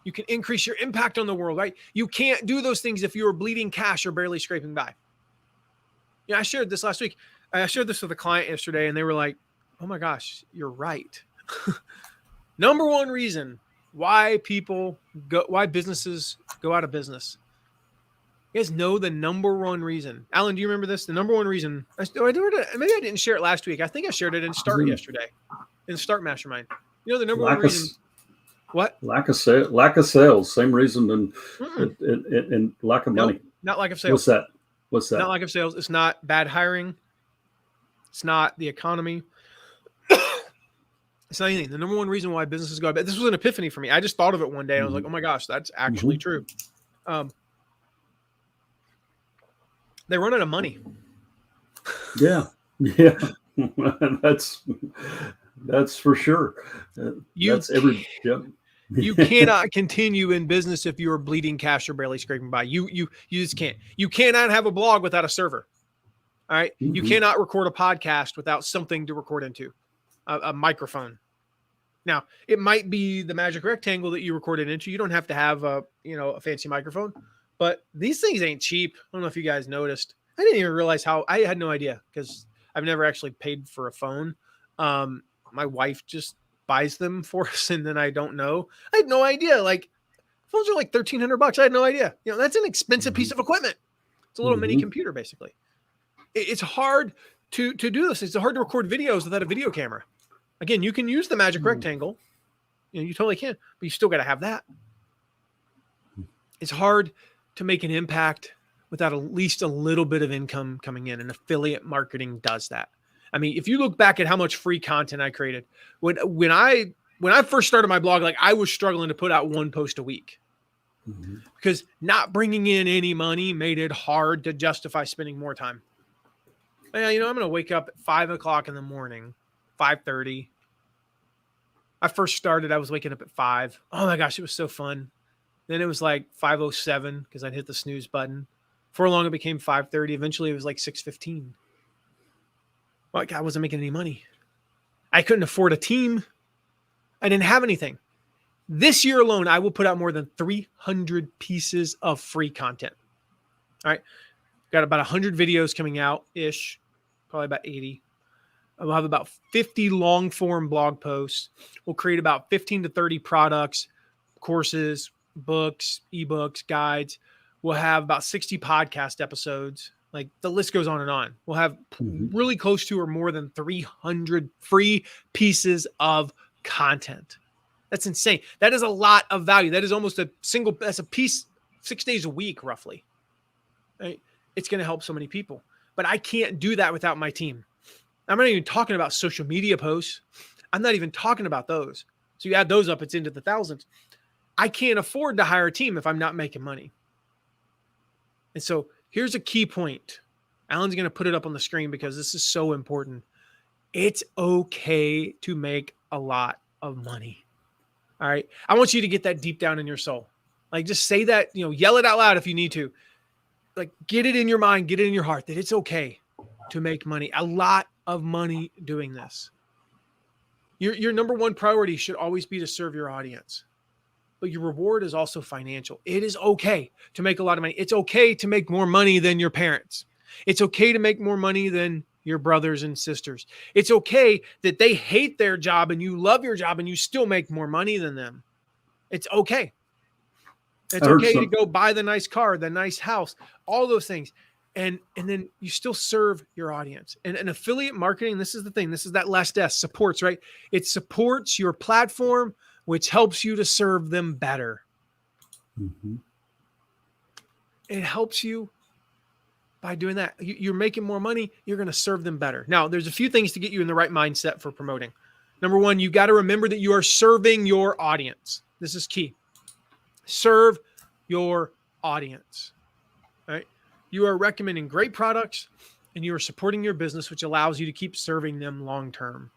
You can increase your impact on the world, right? You can't do those things if you're bleeding cash or barely scraping by. Yeah, I shared this last week. I shared this with a client yesterday, and they were like, oh my gosh, you're right. Number one reason why businesses go out of business. You guys know the number one reason. Alan, do you remember this? The number one reason. Maybe I didn't share it last week. I think I shared it in Start yesterday, in Start Mastermind. You know the number one reason. What? Lack of sales. Same reason and lack of money. No, not lack of sales. What's that? Not lack of sales. It's not bad hiring. It's not the economy. It's not anything. The number one reason why businesses go out of business. This was an epiphany for me. I just thought of it one day. I was like, oh my gosh, that's actually true. They run out of money. Yeah. That's for sure. You cannot continue in business if you are bleeding cash or barely scraping by. You just can't. You cannot have a blog without a server. All right. You cannot record a podcast without something to record into, a microphone. Now, it might be the magic rectangle that you record it into. You don't have to have a fancy microphone, but these things ain't cheap. I don't know if you guys noticed. I didn't even realize I had no idea because I've never actually paid for a phone. My wife just buys them for us, and then I don't know. I had no idea. Like phones are like $1,300. I had no idea. That's an expensive piece of equipment. It's a little mini computer, basically. It's hard to do this. It's hard to record videos without a video camera. Again, you can use the magic rectangle. You totally can, but you still got to have that. It's hard to make an impact without at least a little bit of income coming in, and affiliate marketing does that. I mean, if you look back at how much free content I created, when I first started my blog, like I was struggling to put out one post a week because not bringing in any money made it hard to justify spending more time. I'm going to wake up at 5 o'clock in the morning, 5:30. I first started, I was waking up at 5. Oh my gosh, it was so fun. Then it was like 5:07 because I'd hit the snooze button. For long, it became 5:30. Eventually, it was like 6:15. Like I wasn't making any money. I couldn't afford a team. I didn't have anything. This year alone, I will put out more than 300 pieces of free content. All right. Got about 100 videos coming out-ish, probably about 80. We'll have about 50 long-form blog posts. We'll create about 15 to 30 products, courses, books, ebooks, guides. We'll have about 60 podcast episodes. Like the list goes on and on. We'll have really close to or more than 300 free pieces of content. That's insane. That is a lot of value. That is almost that's a piece 6 days a week, roughly. Right? It's going to help so many people. But I can't do that without my team. I'm not even talking about social media posts. I'm not even talking about those. So you add those up, it's into the thousands. I can't afford to hire a team if I'm not making money. And so here's a key point. Alan's going to put it up on the screen because this is so important. It's okay to make a lot of money. All right. I want you to get that deep down in your soul. Like just say that, yell it out loud if you need to. Like get it in your mind, get it in your heart that it's okay to make money. A lot of money doing this. Your number one priority should always be to serve your audience. But your reward is also financial. It is okay to make a lot of money. It's okay to make more money than your parents. It's okay to make more money than your brothers and sisters. It's okay that they hate their job and you love your job and you still make more money than them. It's okay. It's okay to go buy the nice car, the nice house, all those things. And then you still serve your audience. And affiliate marketing, this is the thing. This is that last S, supports, right? It supports your platform, which helps you to serve them better. Mm-hmm. It helps you by doing that. You're making more money. You're going to serve them better. Now, there's a few things to get you in the right mindset for promoting. Number one, you got to remember that you are serving your audience. This is key. Serve your audience. Right? You are recommending great products and you are supporting your business, which allows you to keep serving them long term.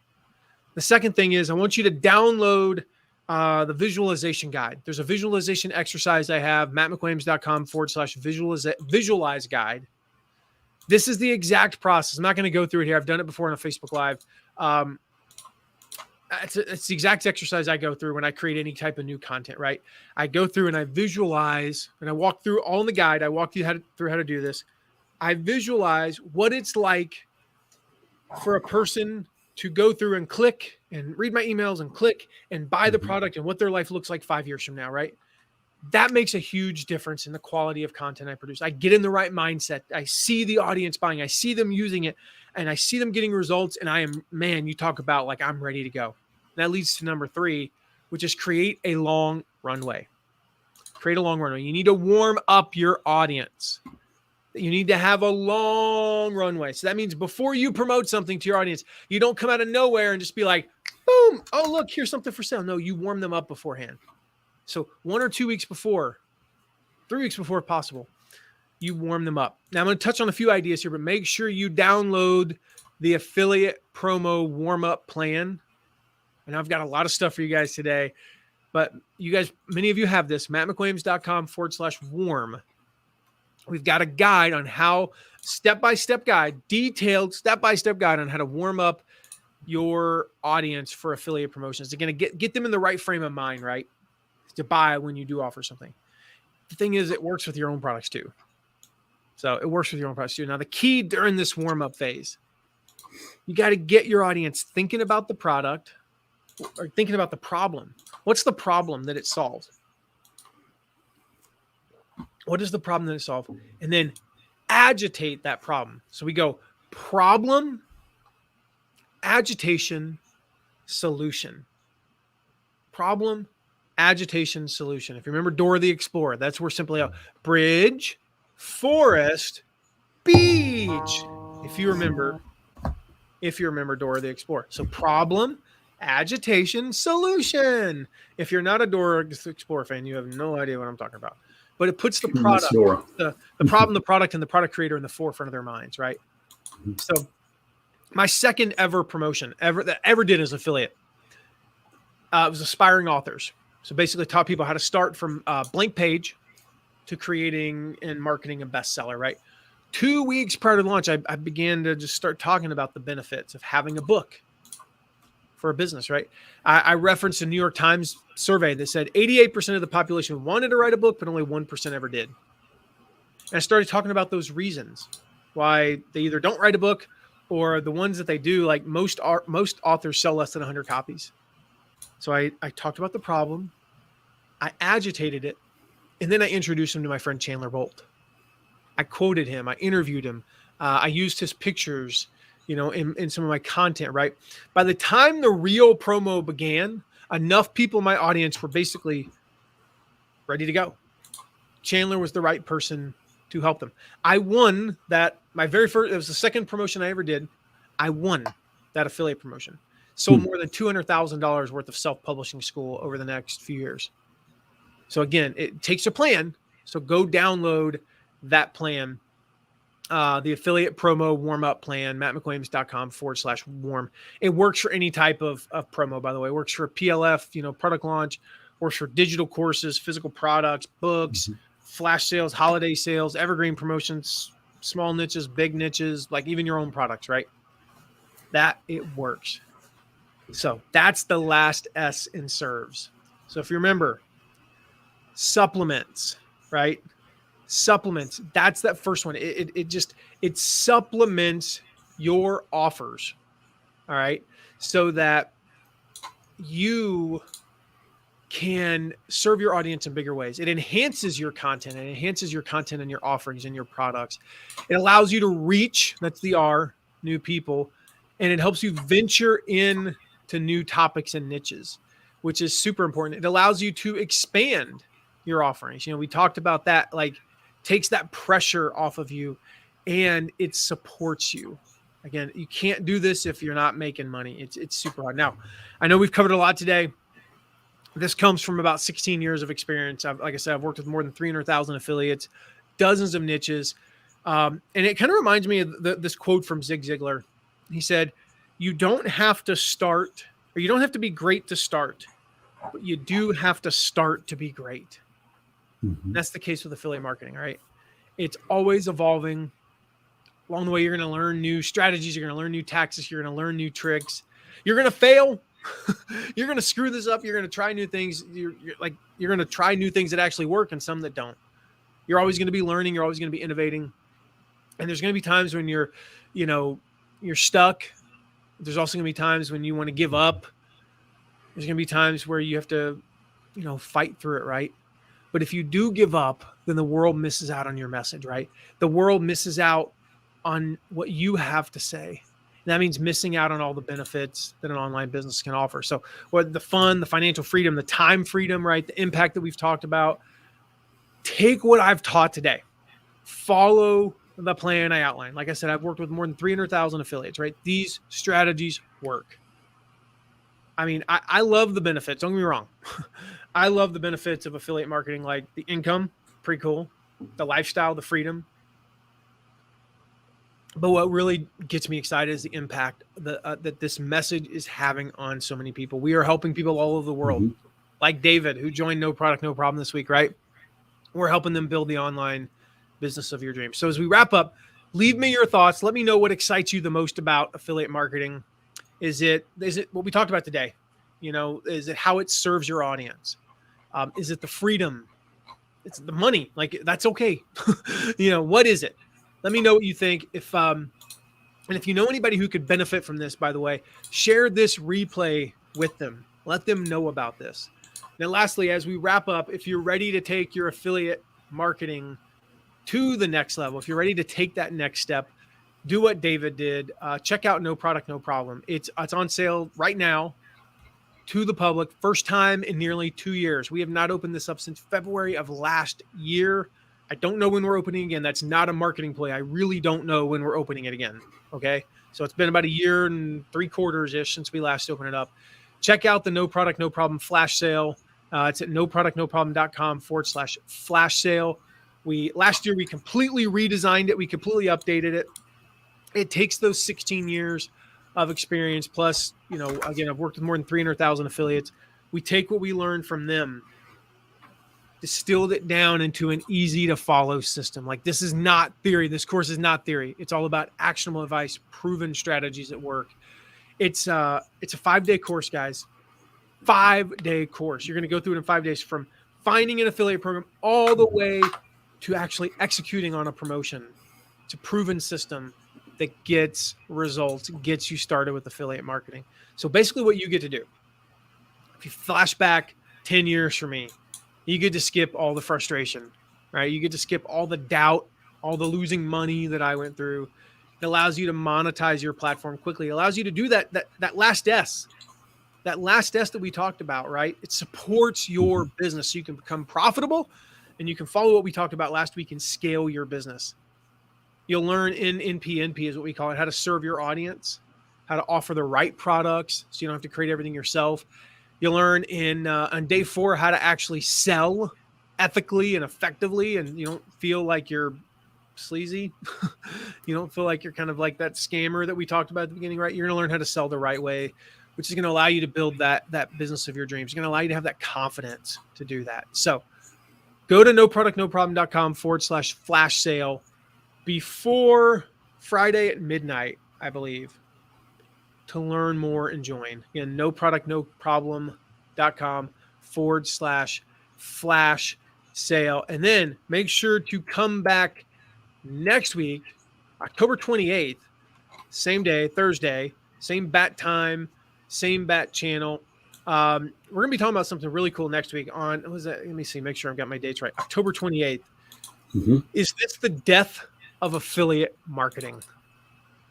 The second thing is I want you to download the visualization guide. There's a visualization exercise I have, mattmcwilliams.com/visualize guide. This is the exact process. I'm not going to go through it here. I've done it before on a Facebook Live. It's the exact exercise I go through when I create any type of new content, right? I go through and I visualize, and I walk through all in the guide. I walk you through how to do this. I visualize what it's like for a person to go through and click and read my emails and click and buy the product and what their life looks like 5 years from now, right? That makes a huge difference in the quality of content I produce. I get in the right mindset. I see the audience buying. I see them using it and I see them getting results. And you talk about like, I'm ready to go. That leads to number 3, which is create a long runway. Create a long runway. You need to warm up your audience. You need to have a long runway. So that means before you promote something to your audience, you don't come out of nowhere and just be like, boom, oh, look, here's something for sale. No, you warm them up beforehand. So 1 or 2 weeks before, 3 weeks before if possible, you warm them up. Now I'm going to touch on a few ideas here, but make sure you download the affiliate promo warm-up plan. And I've got a lot of stuff for you guys today, but you guys, many of you have this, mattmcwilliams.com/warm. We've got a guide on how, step-by-step guide, detailed step-by-step guide on how to warm up your audience for affiliate promotions. They're going to get them in the right frame of mind, right? To buy when you do offer something. The thing is, it works with your own products too. So it works with your own products too. Now, the key during this warm-up phase, you got to get your audience thinking about the product or thinking about the problem. What's the problem that it solves? What is the problem that it solves? And then agitate that problem. So we go problem, agitation, solution. Problem, agitation, solution. If you remember Dora the Explorer, that's where simply out. Bridge, forest, beach. If you remember Dora the Explorer. So problem, agitation, solution. If you're not a Dora the Explorer fan, you have no idea what I'm talking about. But it puts the product, the problem, the product, and the product creator in the forefront of their minds, right? So my second ever promotion that ever did as affiliate was aspiring authors. So basically taught people how to start from a blank page to creating and marketing a bestseller, right? 2 weeks prior to launch, I began to just start talking about the benefits of having a book for a business, right? I referenced a New York Times survey that said 88% of the population wanted to write a book, but only 1% ever did. And I started talking about those reasons why they either don't write a book or the ones that they do, like most authors sell less than 100 copies. So I talked about the problem, I agitated it, and then I introduced him to my friend Chandler Bolt. I quoted him, I interviewed him, I used his pictures, in some of my content, right? By the time the real promo began, enough people in my audience were basically ready to go. Chandler was the right person to help them. I won that, it was the second promotion I ever did. I won that affiliate promotion. Sold more than $200,000 worth of self-publishing school over the next few years. So again, it takes a plan. So go download that plan. The affiliate promo warm-up plan, mattmcwilliams.com/warm. It works for any type of promo, by the way. It works for PLF, product launch, works for digital courses, physical products, books, flash sales, holiday sales, evergreen promotions, small niches, big niches, like even your own products, right? That it works. So that's the last S in serves. So if you remember, supplements, right? Supplements. That's that first one. It supplements your offers. All right. So that you can serve your audience in bigger ways. It enhances your content. It enhances your content and your offerings and your products. It allows you to reach, that's the R, new people, and it helps you venture in to new topics and niches, which is super important. It allows you to expand your offerings. We talked about that, like takes that pressure off of you and it supports you. Again, you can't do this if you're not making money. It's super hard. Now, I know we've covered a lot today. This comes from about 16 years of experience. Like I said, I've worked with more than 300,000 affiliates, dozens of niches. And it kind of reminds me of this quote from Zig Ziglar. He said, you don't have to start, or you don't have to be great to start, but you do have to start to be great. Mm-hmm. That's the case with affiliate marketing, right? It's always evolving. Along the way, you're going to learn new strategies. You're going to learn new tactics. You're going to learn new tricks. You're going to fail. You're going to screw this up. You're going to try new things. You're going to try new things that actually work and some that don't. You're always going to be learning. You're always going to be innovating. And there's going to be times when you're stuck. There's also going to be times when you want to give up. There's going to be times where you have to, fight through it, right? But if you do give up, then the world misses out on your message, right? The world misses out on what you have to say. And that means missing out on all the benefits that an online business can offer. So what the fun, the financial freedom, the time freedom, right? The impact that we've talked about. Take what I've taught today. Follow the plan I outlined. Like I said, I've worked with more than 300,000 affiliates, right? These strategies work. I mean, I love the benefits. Don't get me wrong. I love the benefits of affiliate marketing, like the income, pretty cool. The lifestyle, the freedom. But what really gets me excited is the impact that this message is having on so many people. We are helping people all over the world, like David, who joined No Product, No Problem this week, right? We're helping them build the online business of your dreams. So as we wrap up, leave me your thoughts. Let me know what excites you the most about affiliate marketing. Is it what we talked about today? Is it how it serves your audience? Is it the freedom? It's the money. Like, that's okay. What is it? Let me know what you think. And if you know anybody who could benefit from this, by the way, share this replay with them. Let them know about this. Now, lastly, as we wrap up, if you're ready to take your affiliate marketing to the next level, if you're ready to take that next step, do what David did. Check out No Product, No Problem. It's on sale right now to the public. First time in nearly 2 years. We have not opened this up since February of last year. I don't know when we're opening again. That's not a marketing play. I really don't know when we're opening it again. Okay. So it's been about 1 year and 3/4-ish since we last opened it up. Check out the No Product, No Problem flash sale. It's at noproductnoproblem.com/flash sale. Last year we completely redesigned it. We completely updated it. It takes those 16 years of experience. Plus, again, I've worked with more than 300,000 affiliates. We take what we learned from them, distilled it down into an easy to follow system. Like, this is not theory. This course is not theory. It's all about actionable advice, proven strategies at work. It's a 5-day course, guys. 5-day course. You're going to go through it in 5 days, from finding an affiliate program all the way to actually executing on a promotion. It's a proven system that gets results, gets you started with affiliate marketing. So basically what you get to do, if you flash back 10 years for me, you get to skip all the frustration, right? You get to skip all the doubt, all the losing money that I went through. It allows you to monetize your platform quickly. It allows you to do that last S, that last S that we talked about, right? It supports your business so you can become profitable, and you can follow what we talked about last week and scale your business. You'll learn in NP is what we call it, how to serve your audience, how to offer the right products so you don't have to create everything yourself. You'll learn on day 4 how to actually sell ethically and effectively, and you don't feel like you're sleazy. You don't feel like you're kind of like that scammer that we talked about at the beginning, right? You're going to learn how to sell the right way, which is going to allow you to build that business of your dreams. It's going to allow you to have that confidence to do that. So go to noproductnoproblem.com/flash sale before Friday at midnight, I believe, to learn more and join. Again, noproductnoproblem.com/flash sale. And then make sure to come back next week, October 28th, same day, Thursday, same bat time, same bat channel. We're going to be talking about something really cool next week on, what was that? Let me see, make sure I've got my dates right. October 28th. Mm-hmm. Is this the death of affiliate marketing?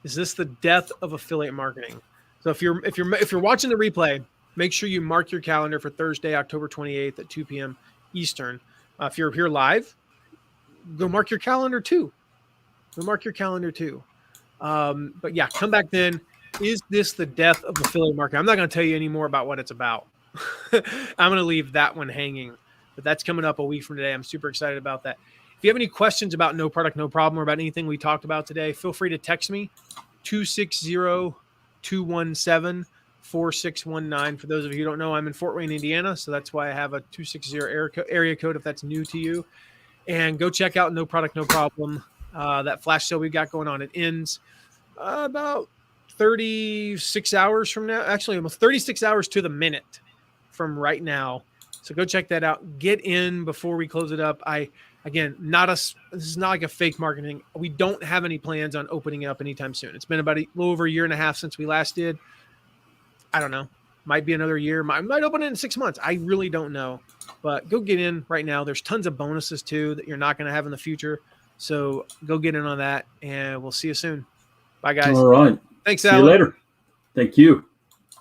Is this the death of affiliate marketing? So if you're watching the replay, make sure you mark your calendar for Thursday, October 28th at 2 p.m. Eastern. If you're here live, go mark your calendar too. But yeah, come back then. Is this the death of affiliate marketing? I'm not going to tell you any more about what it's about. I'm going to leave that one hanging, but that's coming up a week from today. I'm super excited about that. If you have any questions about No Product, No Problem, or about anything we talked about today, feel free to text me 260-217-4619. For those of you who don't know, I'm in Fort Wayne, Indiana, so that's why I have a 260 area code if that's new to you. And go check out No Product, No Problem. That flash sale we got going on. It ends about 36 hours from now. Actually, almost 36 hours to the minute from right now. So go check that out. Get in before we close it up. Again, this is not like a fake marketing. We don't have any plans on opening it up anytime soon. It's been about a little over a year and a half since we last did. I don't know. Might be another year. Might open it in 6 months. I really don't know. But go get in right now. There's tons of bonuses too that you're not going to have in the future. So go get in on that, and we'll see you soon. Bye, guys. All right. Thanks, See Alan. you later. Thank you.